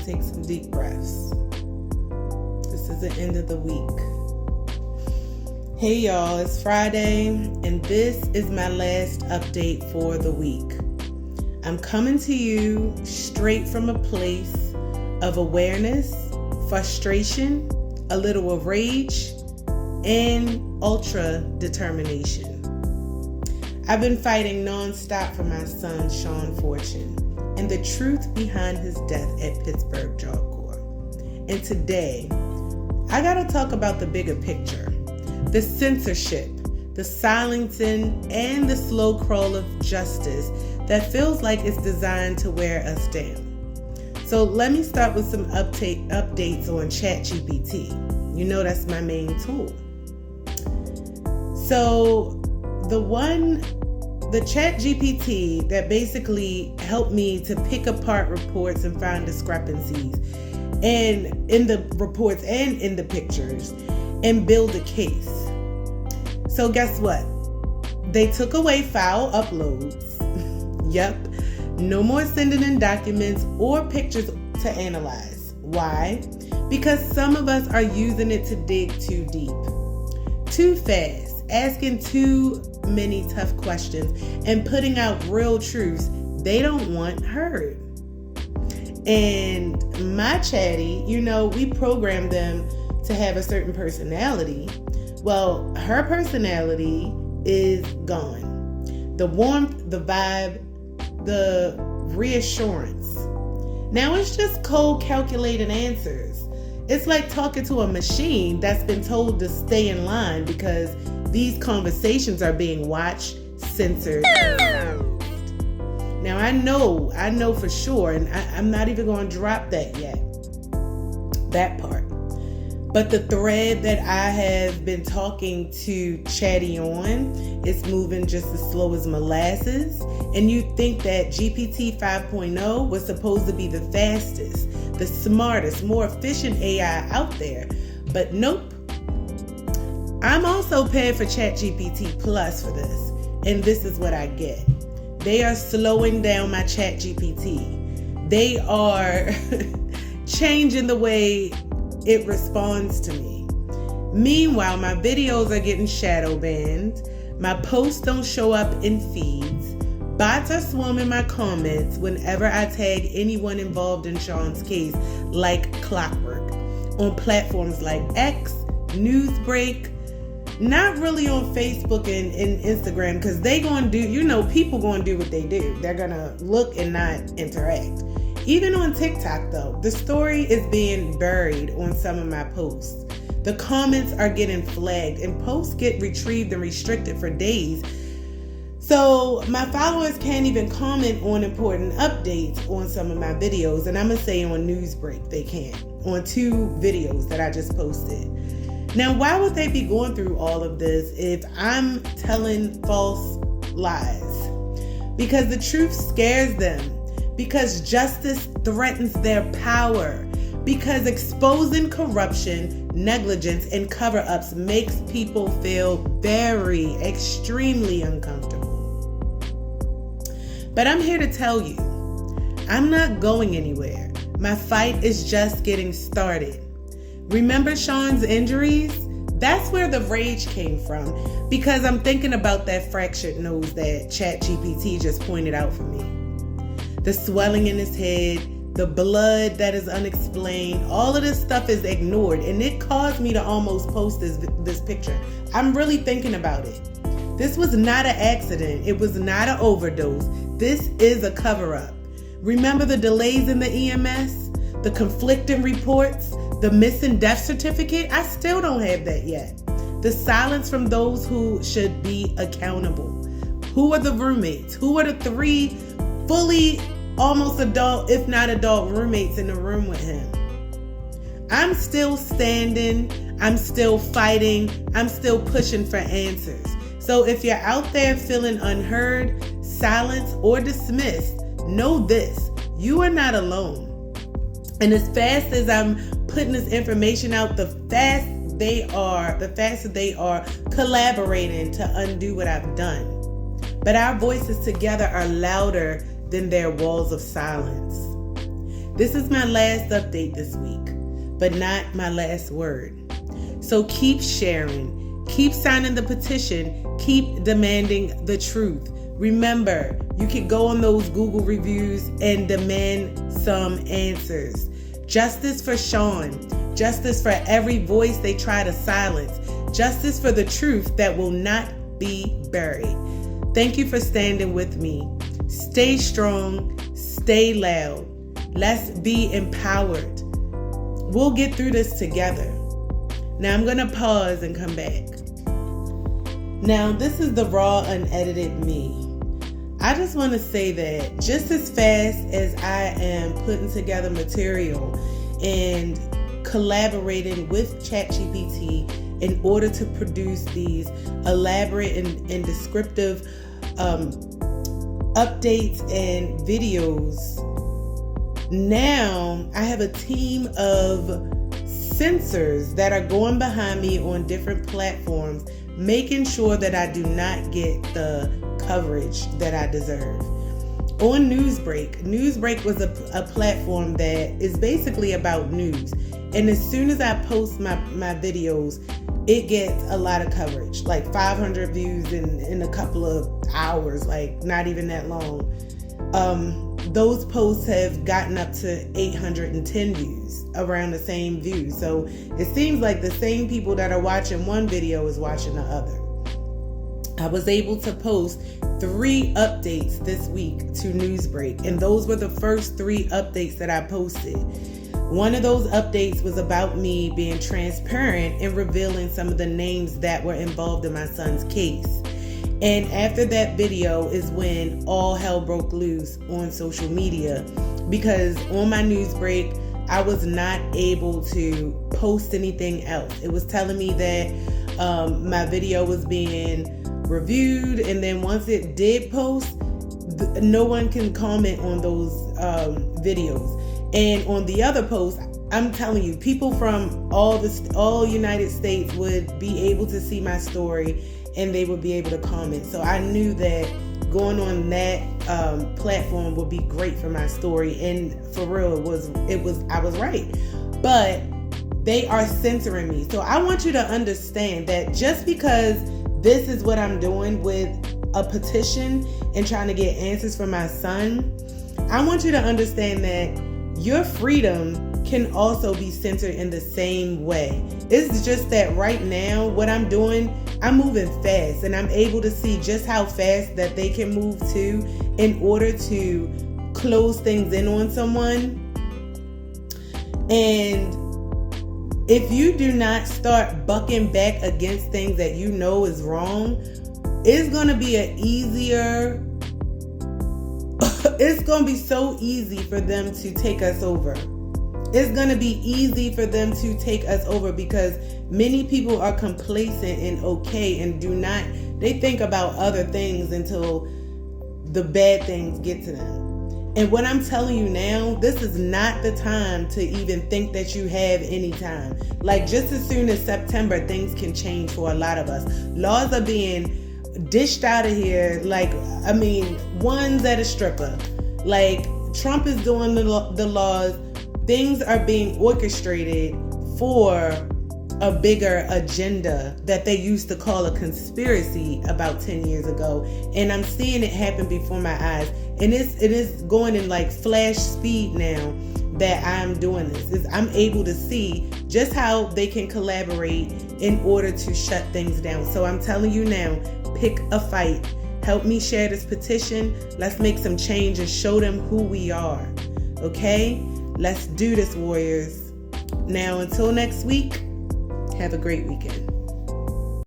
take some deep breaths. This is the end of the week. Hey y'all, it's Friday, and this is my last update for the week. I'm coming to you straight from a place of awareness, frustration, a little of rage, and ultra determination. I've been fighting nonstop for my son, Shawn Fortune, and the truth behind his death at Pittsburgh Job Corps. And today, I gotta talk about the bigger picture, the censorship, the silencing, and the slow crawl of justice that feels like it's designed to wear us down. So let me start with some updates on ChatGPT. You know that's my main tool. So the ChatGPT that basically helped me to pick apart reports and find discrepancies and in the reports and in the pictures and build a case. So guess what? They took away file uploads. Yep. No more sending in documents or pictures to analyze. Why? Because some of us are using it to dig too deep, too fast, asking too many tough questions, and putting out real truths they don't want heard. And my chatty, we programmed them to have a certain personality. Well, her personality is gone. The warmth, the vibe, the reassurance. Now it's just cold, calculated answers. It's like talking to a machine that's been told to stay in line because these conversations are being watched, censored, and silenced. Now I know for sure, and I'm not even going to drop that yet, that part. But the thread that I have been talking to Chatty on is moving just as slow as molasses. And you think that GPT 5.0 was supposed to be the fastest, the smartest, more efficient AI out there. But nope. I'm also paying for ChatGPT Plus for this. And this is what I get. They are slowing down my ChatGPT. They are changing the way it responds to me. Meanwhile, my videos are getting shadow banned. My posts don't show up in feeds. Bots are swarming my comments whenever I tag anyone involved in Shawn's case like clockwork on platforms like X, Newsbreak, not really on Facebook and Instagram, because they gonna do, people gonna do what they do. They're gonna look and not interact. Even on TikTok though, the story is being buried on some of my posts. The comments are getting flagged and posts get retrieved and restricted for days. So my followers can't even comment on important updates on some of my videos. And I'm gonna say on Newsbreak, they can't. On 2 videos that I just posted. Now, why would they be going through all of this if I'm telling false lies? Because the truth scares them. Because justice threatens their power. Because exposing corruption, negligence, and cover-ups makes people feel very, extremely uncomfortable. But I'm here to tell you, I'm not going anywhere. My fight is just getting started. Remember Shawn's injuries? That's where the rage came from, because I'm thinking about that fractured nose that ChatGPT just pointed out for me. The swelling in his head, the blood that is unexplained, all of this stuff is ignored, and it caused me to almost post this picture. I'm really thinking about it. This was not an accident. It was not an overdose. This is a cover-up. Remember the delays in the EMS? The conflicting reports? The missing death certificate? I still don't have that yet. The silence from those who should be accountable. Who are the roommates? Who are the 3 fully almost adult, if not adult, roommates in the room with him? I'm still standing. I'm still fighting. I'm still pushing for answers. So if you're out there feeling unheard, silenced, or dismissed, know this: you are not alone. And as fast as I'm putting this information out, the faster they are collaborating to undo what I've done. But our voices together are louder than their walls of silence. This is my last update this week, but not my last word. So keep sharing, keep signing the petition, keep demanding the truth. Remember, you can go on those Google reviews and demand some answers. Justice for Shawn. Justice for every voice they try to silence. Justice for the truth that will not be buried. Thank you for standing with me. Stay strong. Stay loud. Let's be empowered. We'll get through this together. Now I'm going to pause and come back. Now, this is the raw, unedited me. I just want to say that just as fast as I am putting together material and collaborating with ChatGPT in order to produce these elaborate and descriptive updates and videos, now I have a team of censors that are going behind me on different platforms, making sure that I do not get the coverage that I deserve. On Newsbreak was a platform that is basically about news. And as soon as I post my videos, it gets a lot of coverage, like 500 views in a couple of hours, like not even that long. Those posts have gotten up to 810 views, around the same views. So it seems like the same people that are watching one video is watching the other. I was able to post 3 updates this week to Newsbreak, and those were the first 3 updates that I posted. One of those updates was about me being transparent and revealing some of the names that were involved in my son's case. And after that video is when all hell broke loose on social media, because on my Newsbreak, I was not able to post anything else. It was telling me that my video was being reviewed, and then once it did post, no one can comment on those videos. And on the other posts, I'm telling you, people from all United States would be able to see my story and they would be able to comment. So I knew that going on that platform would be great for my story, and for real, I was right. But they are censoring me. So I want you to understand that just because this is what I'm doing with a petition and trying to get answers for my son, I want you to understand that your freedom can also be censored in the same way. It's just that right now, what I'm doing, I'm moving fast, and I'm able to see just how fast that they can move to in order to close things in on someone. And if you do not start bucking back against things that you know is wrong, it's going to be it's going to be so easy for them to take us over. It's going to be easy for them to take us over because many people are complacent and okay and they think about other things until the bad things get to them. And what I'm telling you now, this is not the time to even think that you have any time. Like, just as soon as September, things can change for a lot of us. Laws are being dished out of here, one's at a stripper. Like, Trump is doing the laws. Things are being orchestrated for a bigger agenda that they used to call a conspiracy about 10 years ago. And I'm seeing it happen before my eyes. And it is going in like flash speed now that I'm doing this. I'm able to see just how they can collaborate in order to shut things down. So I'm telling you now, pick a fight. Help me share this petition. Let's make some change and show them who we are. Okay? Let's do this, warriors. Now, until next week, have a great weekend.